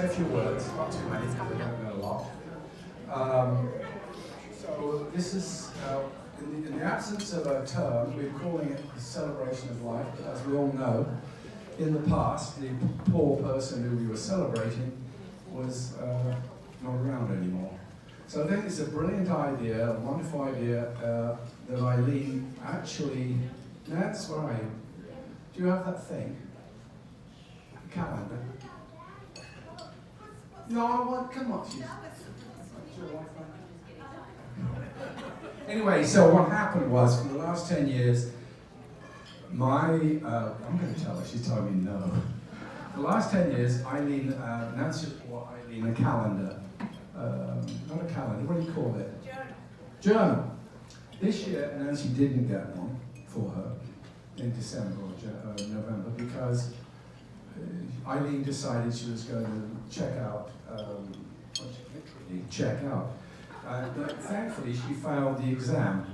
A few words, not too many, because I don't know a lot. So this is, in the absence of a term, we're calling it the celebration of life, but as we all know, in the past, the poor person who we were celebrating was not around anymore. So I think it's a brilliant idea, a wonderful idea, that Eileen actually, Nance, where are you? Do you have that thing? The calendar? No, I want, come on. Anyway, so what happened was, for the last 10 years, I'm going to tell her, she's telling me no. For the last 10 years, Eileen, Nancy bought Eileen a calendar. Not a calendar, what do you call it? Journal. This year, Nancy didn't get one for her in December or November because Eileen decided she was going to check out, literally check out. But thankfully, she failed the exam.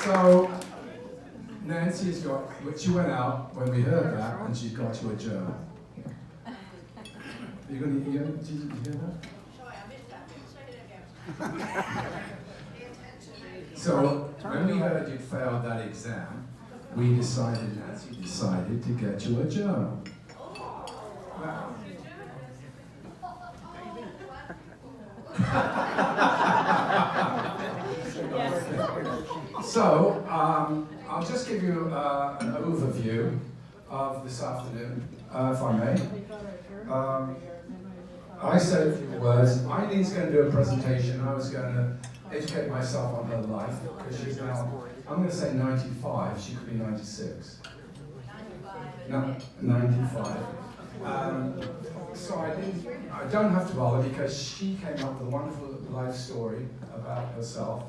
So, Nancy's got, she went out when we heard that, and she's got you a journal. Did you hear that? So, when we heard you'd failed that exam, Nancy decided to get you a journal. Wow. So, I'll just give you an overview of this afternoon, if I may. I said a few words. Eileen's going to do a presentation. I was going to educate myself on her life, because she's now, I'm going to say 95, she could be 96. 95. So I don't have to bother, because she came up with a wonderful life story about herself.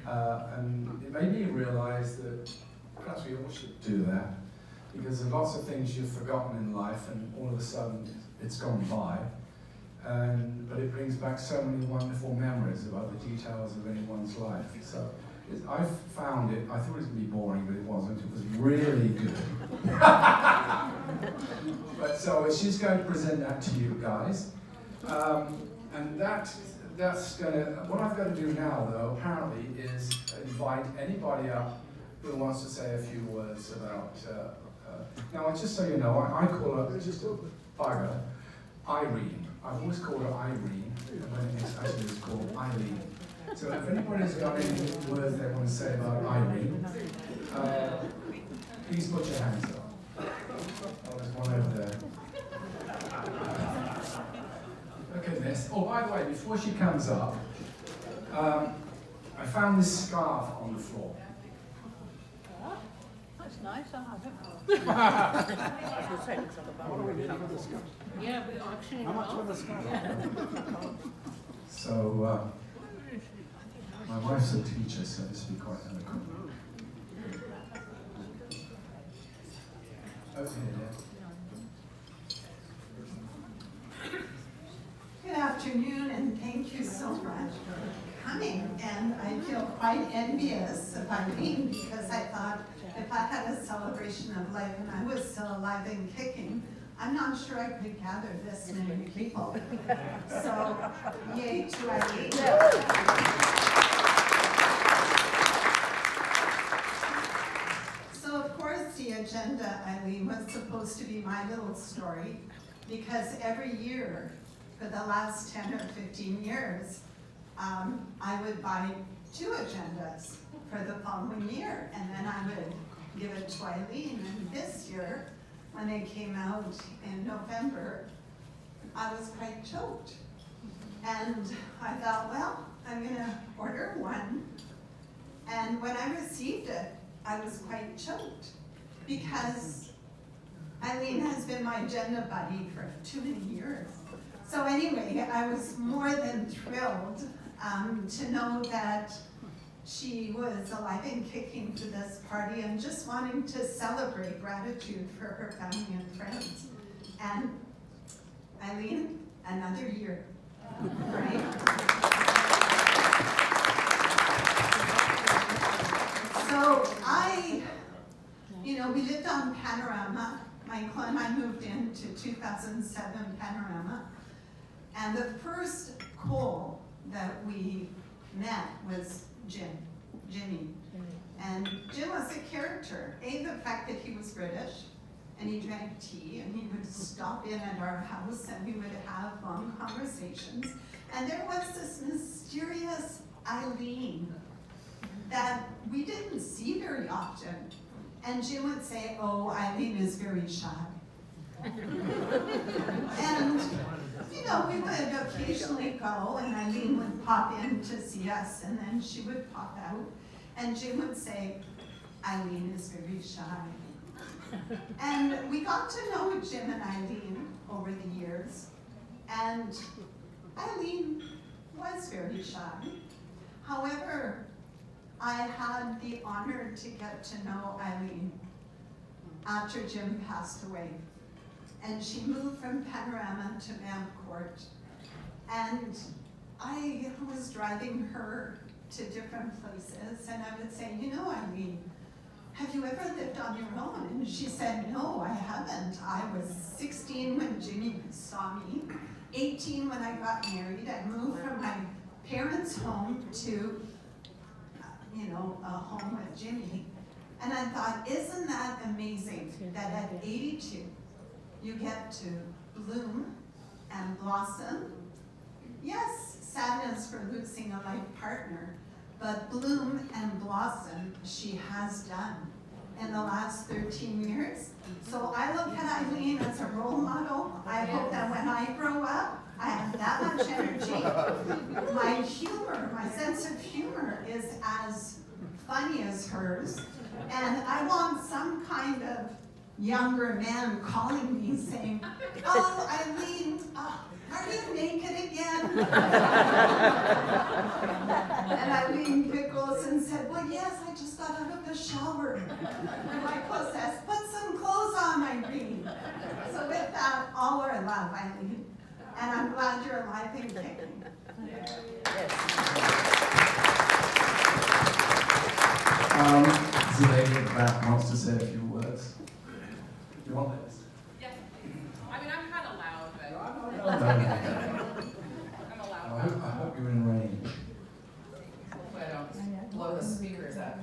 And it made me realize that perhaps we all should do that, because there's lots of things you've forgotten in life, and all of a sudden it's gone by. But it brings back so many wonderful memories about the details of anyone's life. So I found it, I thought it was going to be boring, but it wasn't. It was really good. But so she's going to present that to you guys. And that's going to, what I've got to do now, though, apparently, is invite anybody up who wants to say a few words about, now, just so you know, I call her, just a bugger, Irene. I've always called her Irene, when it's actually called Eileen. So if anybody's got any words they want to say about Irene, please put your hands up. Oh, there's one over there. Look at this. Oh, by the way, before she comes up, I found this scarf on the floor. That's nice, I have it. Yeah, we auctioning it off. So, my wife's a teacher, so this will be quite eloquent. Okay, Good afternoon, and thank you so much for coming. And I feel quite envious of Eileen, because I thought if I had a celebration of life and I was still alive and kicking, I'm not sure I could gather this many people. So, yay to Eileen. So, of course, the agenda, Eileen, was supposed to be my little story, because every year, for the last 10 or 15 years, I would buy 2 agendas for the following year, and then I would give it to Eileen. And this year, when they came out in November, I was quite choked. And I thought, well, I'm gonna order one. And when I received it, I was quite choked, because Eileen has been my agenda buddy for too many years. So anyway, I was more than thrilled to know that she was alive and kicking to this party, and just wanting to celebrate gratitude for her family and friends. And Eileen, another year, right? So know, we lived on Panorama. Michael and I moved into 2007 Panorama. And the first Cole that we met was Jimmy. And Jim was a character. The fact that he was British, and he drank tea, and he would stop in at our house, and we would have long conversations. And there was this mysterious Eileen that we didn't see very often. And Jim would say, oh, Eileen is very shy. And, you know, we would occasionally go, and Eileen would pop in to see us, and then she would pop out. And Jim would say, Eileen is very shy. And we got to know Jim and Eileen over the years. And Eileen was very shy. However, I had the honor to get to know Eileen after Jim passed away. And she moved from Panorama to Mount Court. And I was driving her to different places, and I would say, you know, Eileen, have you ever lived on your own? And she said, no, I haven't. I was 16 when Jimmy saw me, 18 when I got married. I moved from my parents' home to, a home with Jimmy. And I thought, isn't that amazing that at 82, you get to bloom and blossom? Yes, sadness for losing a life partner, but bloom and blossom she has done in the last 13 years. So I look at Eileen as a role model. I hope that when I grow up, I have that much energy. My humor, my sense of humor is as funny as hers. And I want some kind of younger man calling me saying, oh, Eileen, are you naked again? And Eileen giggles and said, well, yes, I just got out of the shower. And Michael says, put some clothes on, Eileen. So with that, all our love, Eileen. And I'm glad you're alive and kicking. The lady at the back wants to say a few words. You want this? Yes. I mean, I'm kind of loud, but No. I'm a loud one. I hope you're in range. Hopefully I don't blow the speakers up.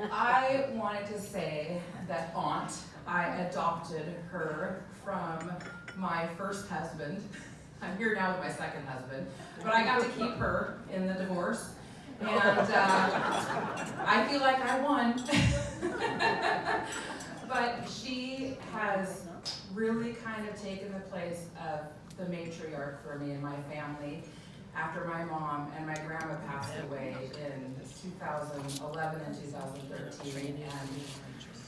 I wanted to say that I adopted her from my first husband. I'm here now with my second husband, but I got to keep her in the divorce. And I feel like I won. But she has really kind of taken the place of the matriarch for me and my family after my mom and my grandma passed away in 2011 and 2013. And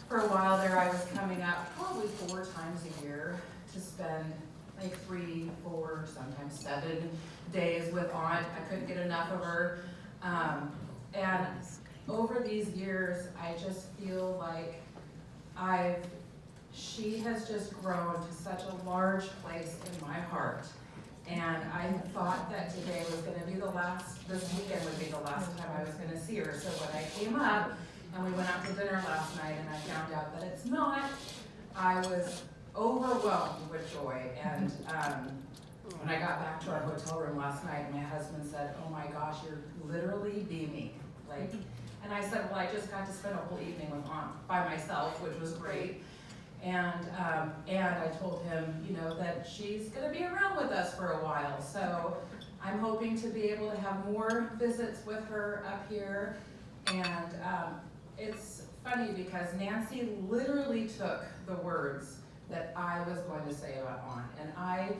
for a while there, I was coming up probably 4 times a year to spend like 3, 4, sometimes 7 days with Aunt. I couldn't get enough of her. And over these years, I just feel like she has just grown to such a large place in my heart. And I thought that today was going to be this weekend would be the last time I was going to see her. So when I came up and we went out to dinner last night and I found out that it's not, I was overwhelmed with joy. And when I got back to our hotel room last night, my husband said, oh my gosh, you're literally beaming. And I said, well, I just got to spend a whole evening with Aunt by myself, which was great. And I told him, that she's going to be around with us for a while. So I'm hoping to be able to have more visits with her up here. And it's funny because Nancy literally took the words that I was going to say about Aunt. And I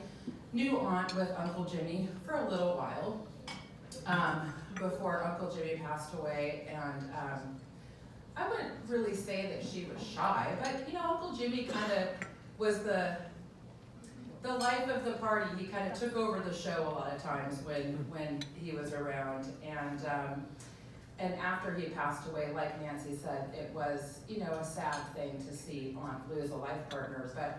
knew Aunt with Uncle Jimmy for a little while before Uncle Jimmy passed away. And I wouldn't really say that she was shy, but Uncle Jimmy kind of was the life of the party. He kind of took over the show a lot of times when he was around. And after he passed away, like Nancy said, it was a sad thing to see Aunt lose a life partner, but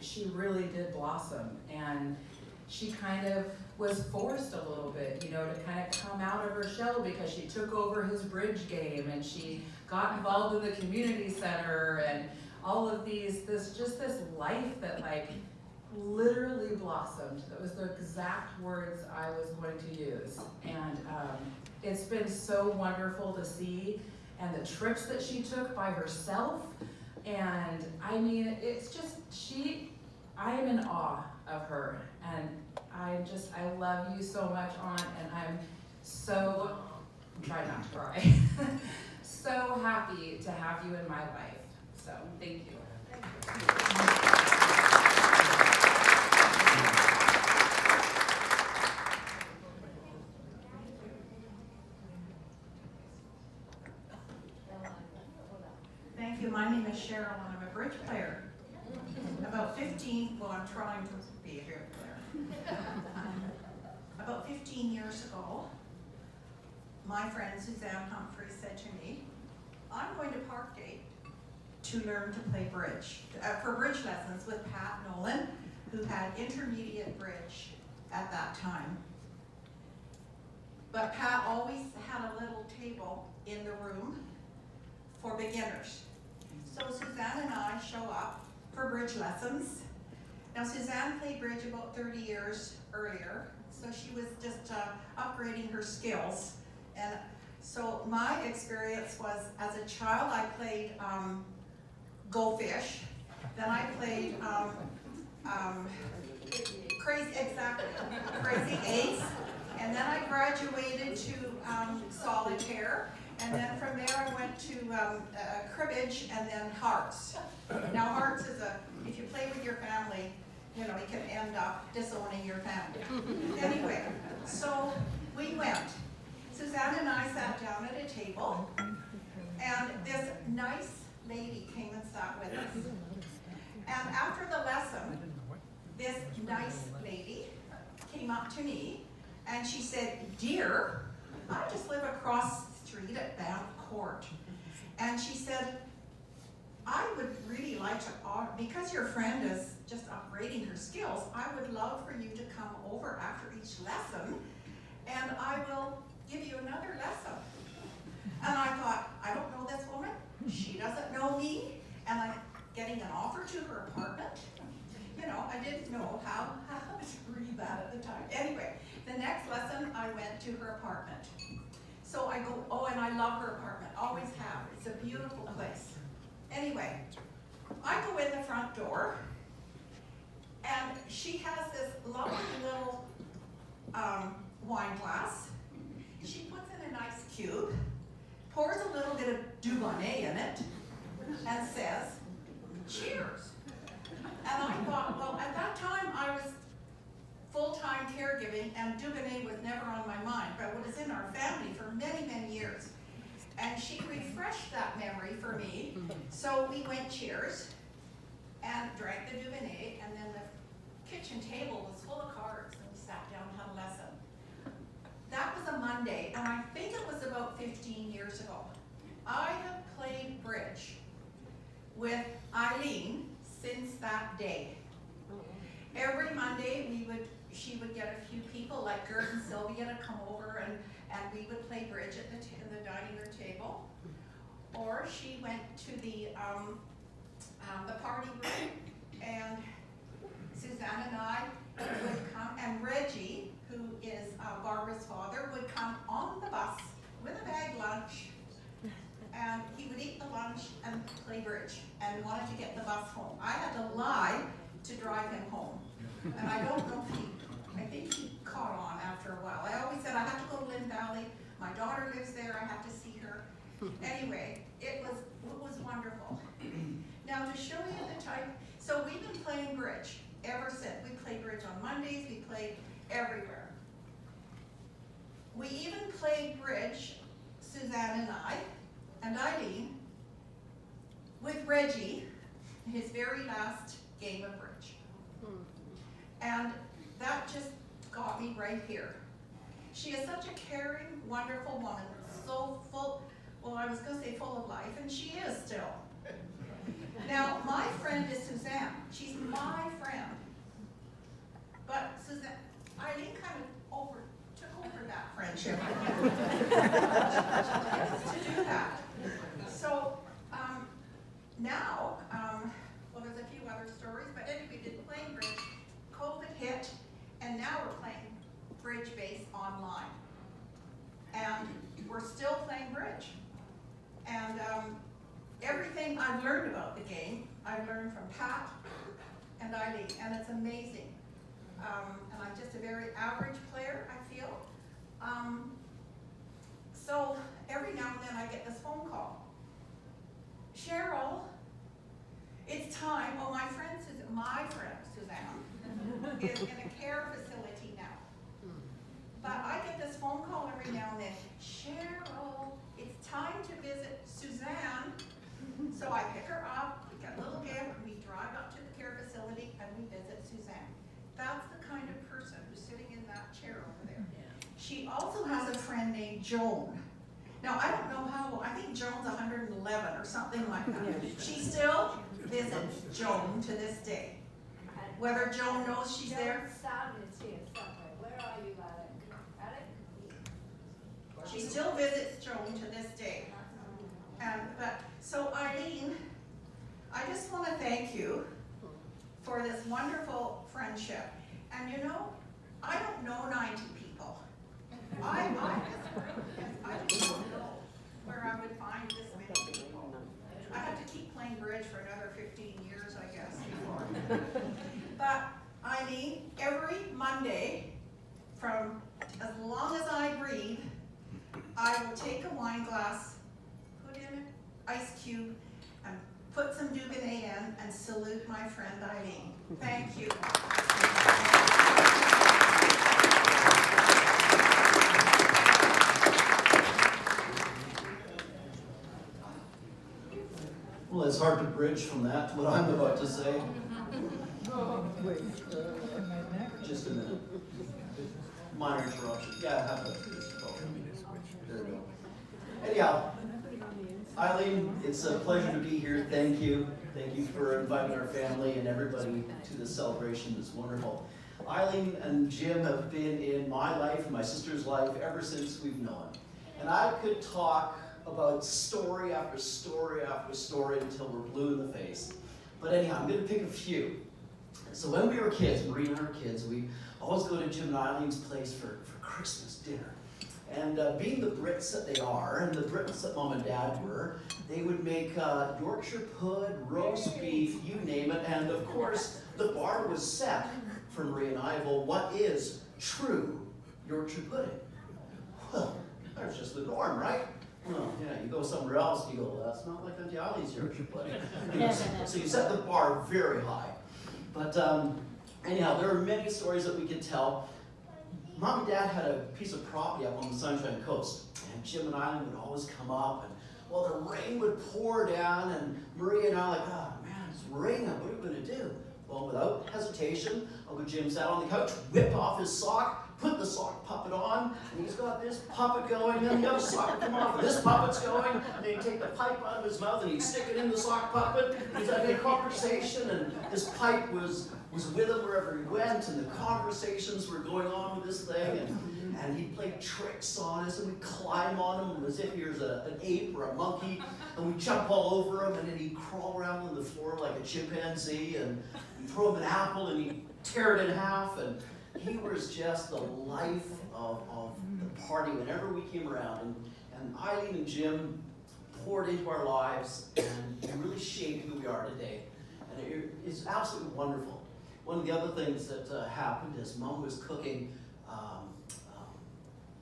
she really did blossom. And she kind of was forced a little bit, you know, to kind of come out of her shell because she took over his bridge game and she got involved in the community center and all of these, this life that like literally blossomed. That was the exact words I was going to use. And it's been so wonderful to see, and the trips that she took by herself. And I mean, it's just, I am in awe of her. And I love you so much, Aunt, and I'm trying not to cry, so happy to have you in my life. So, thank you. Thank you. My name is Cheryl and I'm a bridge player. About 15, well, I'm trying to be a bridge player. About 15 years ago, my friend Suzanne Humphrey said to me, I'm going to Parkgate to learn to play bridge, for bridge lessons with Pat Nolan, who had intermediate bridge at that time. But Pat always had a little table in the room for beginners. So Suzanne and I show up for bridge lessons. Now Suzanne played bridge about 30 years earlier, so she was just upgrading her skills. And so my experience was, as a child, I played Go Fish. Then I played Crazy Eights. And then I graduated to Solitaire. And then from there I went to cribbage and then hearts. Now hearts is if you play with your family, you know, you can end up disowning your family. Anyway, so we went. Suzanne and I sat down at a table, and this nice lady came and sat with us. And after the lesson, this nice lady came up to me, and she said, "Dear, I just live across the street at Banff Court." And she said, "I would really like to, because your friend is just upgrading her skills, I would love for you to come over after each lesson, and I will give you another lesson." And I thought, I don't know this woman, she doesn't know me, and I'm getting an offer to her apartment. You know, I didn't know how to read that at the time. Anyway, the next lesson I went to her apartment. So I go, and I love her apartment, always have. It's a beautiful place. Anyway, I go in the front door, and she has this lovely little wine glass. She puts in a nice cube, pours a little bit of Dubonnet in it, and says, "Cheers." And I thought, well, at that time I was full-time caregiving, and Dubonnet was never on my mind, but it was in our family for many, many years. And she refreshed that memory for me. So we went cheers and drank the Dubonnet, and then the kitchen table was full of cards, and we sat down and had a lesson. That was a Monday, and I think it was about 15 years ago. I have played bridge with Eileen since that day. Every Monday she would get a few people like Gert and Sylvia to come over, and we would play bridge at the dining room table. Or she went to the party room, and Suzanne and I would come, and Reggie, who is Barbara's father, would come on the bus with a bag lunch, and he would eat the lunch and play bridge, and wanted to get the bus home. I had to lie to drive him home, and I don't know if I think he caught on after a while. I always said, I have to go to Lynn Valley, my daughter lives there, I have to see her. Anyway, it was wonderful. Now to show you the type, so we've been playing bridge ever since. We played bridge on Mondays, we played everywhere. We even played bridge, Suzanne and I, and Eileen, with Reggie, his very last game of bridge. And that just got me right here. She is such a caring, wonderful woman, so full, well, I was gonna say full of life, and she is still. Now, my friend is Suzanne. She's my friend. But Suzanne, friendship to do that. So now, well, there's a few other stories, but anyway, we did playing bridge. COVID hit, and now we're playing bridge base online. And we're still playing bridge. And everything I've learned about the game, I've learned from Pat and Eileen, and it's amazing. And I'm just a very average player, I feel. So every now and then I get this phone call. Cheryl, it's time. Oh, my friend Suzanne is in a care facility now. But I get this phone call every now and then. Cheryl, it's time to visit Suzanne. So I pick her up, we get a little gift, and we drive up to the care facility and we visit Suzanne. That's the kind of person who's sitting in that chair over there. She also has a friend named Joan. Now, I don't know how, I think Joan's 111 or something like that. She still visits Joan to this day. Whether Joan knows she's there. Where are you, Alec? She still visits Joan to this day. So Eileen, I just want to thank you for this wonderful friendship. And you know, I don't know 90 people. I just don't know where I would find this many people. I have to keep playing bridge for another 15 years, I guess, before. But Eileen, every Monday, from as long as I breathe, I will take a wine glass, put in an ice cube, and put some Dubonnet in, and salute my friend Eileen. Thank you. Well, it's hard to bridge from that to what I'm about to say. Just a minute. Minor interruption. Yeah, have a. There we go. Anyhow, Eileen, it's a pleasure to be here. Thank you. Thank you for inviting our family and everybody to this celebration. It's wonderful. Eileen and Jim have been in my life and my sister's life ever since we've known. And I could talk about story after story after story until we're blue in the face. But anyhow, I'm going to pick a few. So when we were kids, Marie and her kids, we always go to Jim and Eileen's place for Christmas dinner. And being the Brits that they are, and the Brits that Mom and Dad were, they would make Yorkshire pud, roast beef, you name it, and of course, the bar was set for Marie and I. Well, what is true Yorkshire pudding? Well, that's just the norm, right? Well, yeah, you go somewhere else, you go, well, that's not like Auntie Eileen's Yorkshire pudding. So you set the bar very high. But anyhow, there are many stories that we could tell. Mom and Dad had a piece of property up on the Sunshine Coast, and Jim and Eileen would always come up, and well, the rain would pour down, and Marie and I were like, oh man, it's raining, what are we going to do? Well, without hesitation, Uncle Jim sat on the couch, whipped off his sock, put the sock puppet on, and he's got this puppet going, and the other sock would come off, and this puppet's going, and then he'd take the pipe out of his mouth, and he'd stick it in the sock puppet, and he's having a conversation, and this pipe was with him wherever he went, and the conversations were going on with this thing, and he'd play tricks on us, and we'd climb on him as if he was an ape or a monkey, and we'd jump all over him, and then he'd crawl around on the floor like a chimpanzee, and we'd throw him an apple, and he'd tear it in half, and he was just the life of the party whenever we came around, and Eileen and Jim poured into our lives, and really shaped who we are today, and it's absolutely wonderful. One of the other things that happened is Mom was cooking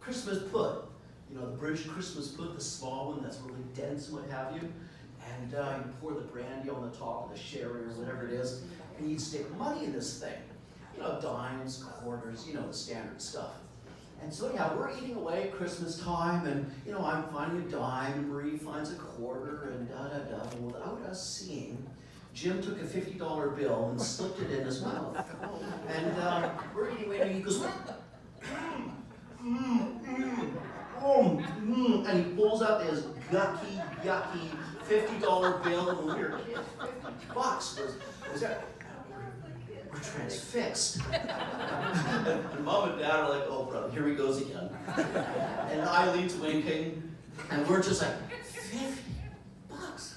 Christmas pud. You know, the British Christmas pud, the small one that's really dense and what have you. And you pour the brandy on the top of the sherry or whatever it is, and you'd stick money in this thing. You know, dimes, quarters, you know, the standard stuff. And so anyhow, we're eating away at Christmas time, and you know, I'm finding a dime, and Marie finds a quarter, and da-da-da. Well, without us seeing, Jim took a $50 bill and slipped it in his mouth. And we're eating away, and he goes, and he pulls out this yucky $50 bill, and when we were kids, $50 was that. we're transfixed. And Mom and Dad are like, oh brother, here he goes again. And Eileen's winking, and we're just like, $50?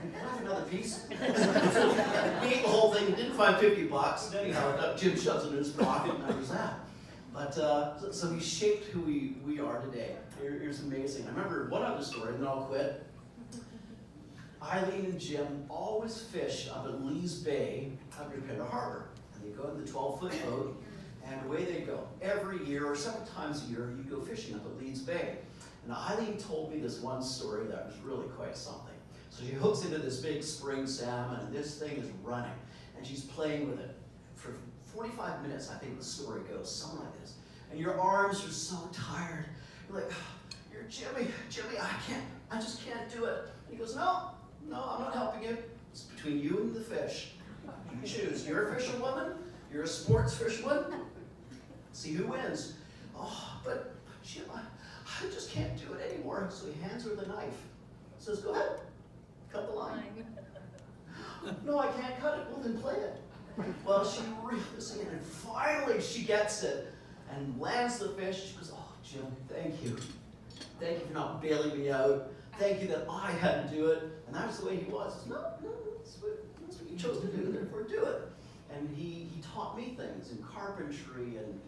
And can I have another piece? We ate the whole thing, didn't find $50. Anyhow, Jim shoves it in his pocket, and that was that. But, so he shaped who we are today. It was amazing. I remember one other story, and then I'll quit. Eileen and Jim always fish up at Lee's Bay up near Pender Harbor. And they go in the 12-foot boat, and away they go. Every year, or several times a year, you go fishing up at Lee's Bay. And Eileen told me this one story that was really quite something. So she hooks into this big spring salmon, and this thing is running. And she's playing with it for 45 minutes, I think the story goes, something like this. And your arms are so tired. You're like, you're Jimmy, I just can't do it. And he goes, no, I'm not helping you. It's between you and the fish. You choose. You're a fisherwoman, you're a sports fisherwoman. See who wins. Oh, but Jim, I just can't do it anymore. So he hands her the knife. Says, go ahead, cut the line. No, I can't cut it. Well, then play it. Well, she reels in, and finally she gets it and lands the fish. She goes, oh, Jim, thank you. Thank you for not bailing me out. Thank you that I had to do it. And that was the way he was. He said, no, that's what you chose to do, therefore do it. And he taught me things in carpentry and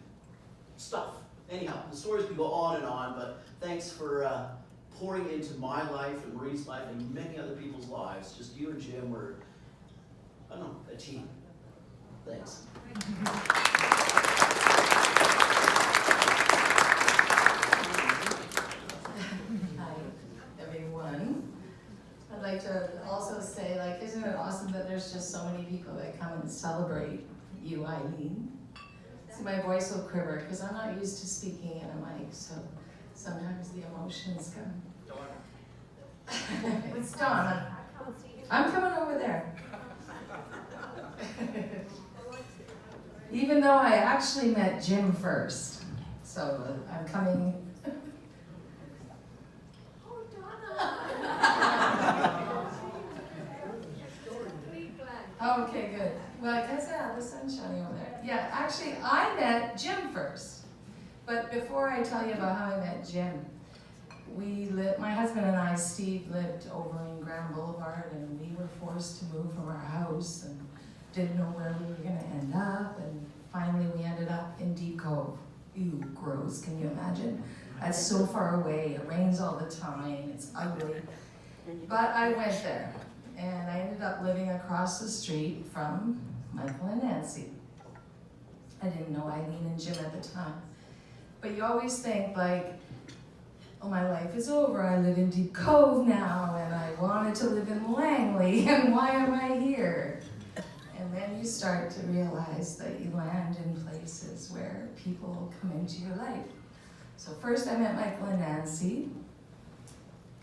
stuff. Anyhow, the stories can go on and on, but thanks for pouring into my life and Marie's life and many other people's lives. Just you and Jim were, I don't know, a team. Thanks. Hi, everyone. I'd like to also say, like, isn't it awesome that there's just so many people that come and celebrate you, Eileen? See, my voice will quiver because I'm not used to speaking in a mic, so sometimes the emotions come. It's Dawn. I'm coming over there. Even though I actually met Jim first, so I'm coming. Oh, Donna! Oh, okay, good. Well, I guess, yeah, the sun's shining over there. Yeah, actually, I met Jim first. But before I tell you about how I met Jim, my husband and I, Steve, lived over in Grand Boulevard, and we were forced to move from our house and didn't know where we were going to end up, and finally we ended up in Deep Cove. Ew, gross, can you imagine? That's so far away, it rains all the time, it's ugly. But I went there, and I ended up living across the street from Michael and Nancy. I didn't know Eileen and Jim at the time. But you always think, like, oh, my life is over, I live in Deep Cove now, and I wanted to live in Langley, and why am I here? And then you start to realize that you land in places where people come into your life. So first I met Michael and Nancy,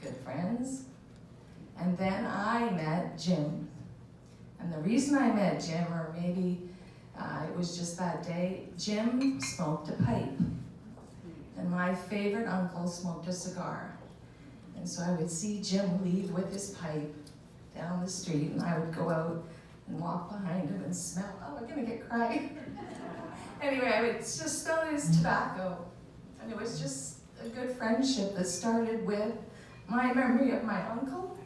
good friends, and then I met Jim. And the reason I met Jim, or maybe it was just that day, Jim smoked a pipe. And my favorite uncle smoked a cigar. And so I would see Jim leave with his pipe down the street, and I would go out and walk behind him and smell, oh, I'm gonna get cry. Anyway, I would just smell his tobacco. And it was just a good friendship that started with my memory of my uncle,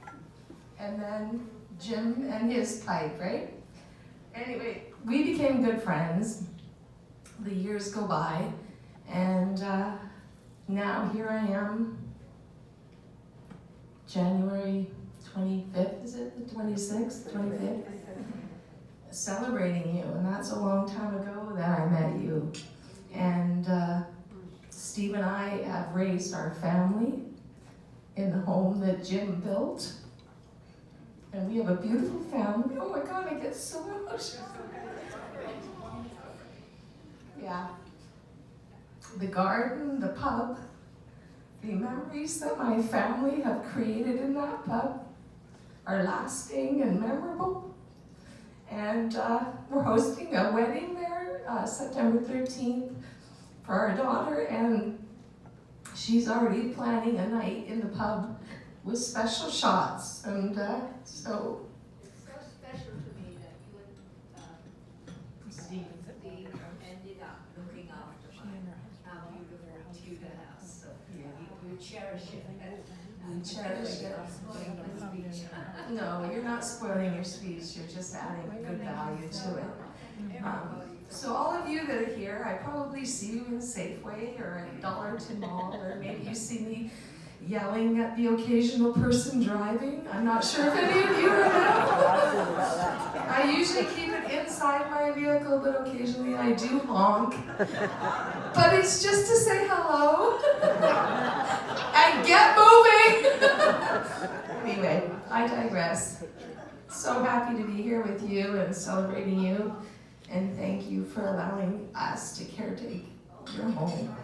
and then Jim and his pipe, right? Anyway, we became good friends. The years go by, and now here I am, January 25th, is it the 26th, 25th? Celebrating you, and that's a long time ago that I met you. And Steve and I have raised our family in the home that Jim built. And we have a beautiful family. Oh my God, I get so emotional. Yeah. The garden, the pub, the memories that my family have created in that pub are lasting and memorable. And we're hosting a wedding there, September 13th, for our daughter, and she's already planning a night in the pub with special shots, and so. It's so special to me that you would ended up looking after our beautiful Tudor house, so you cherish it. You cherish it. Spoiling my speech. No, you're not spoiling your speech, you're just adding good value to it. So all of you that are here, I probably see you in Safeway or at Dollarton Mall, or maybe you see me yelling at the occasional person driving. I'm not sure if any of you are that. I usually keep it inside my vehicle, but occasionally I do honk. But it's just to say hello and get moving. Anyway, I digress. So happy to be here with you and celebrating you, and thank you for allowing us to caretake your home.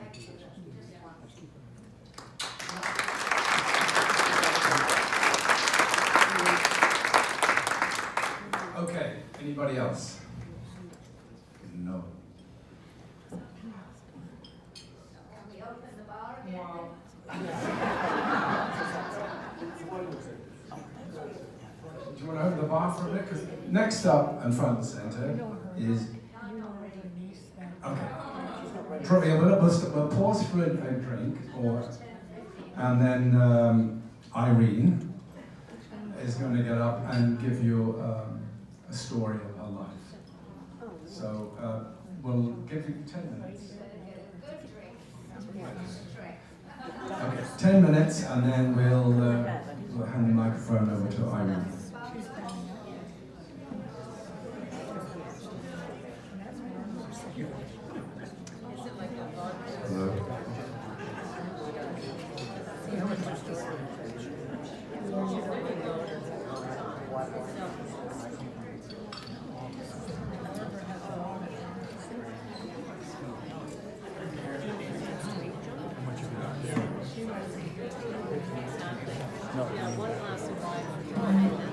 Okay, anybody else? No. Can we open the bar again? Do you want to open the bar for a bit? Because next up in front of the center is... Okay. Probably we'll pause for a drink, and then Irene is going to get up and give you a story of her life. So we'll give you 10 minutes. Okay, 10 minutes, and then we'll hand the microphone over to Eileen.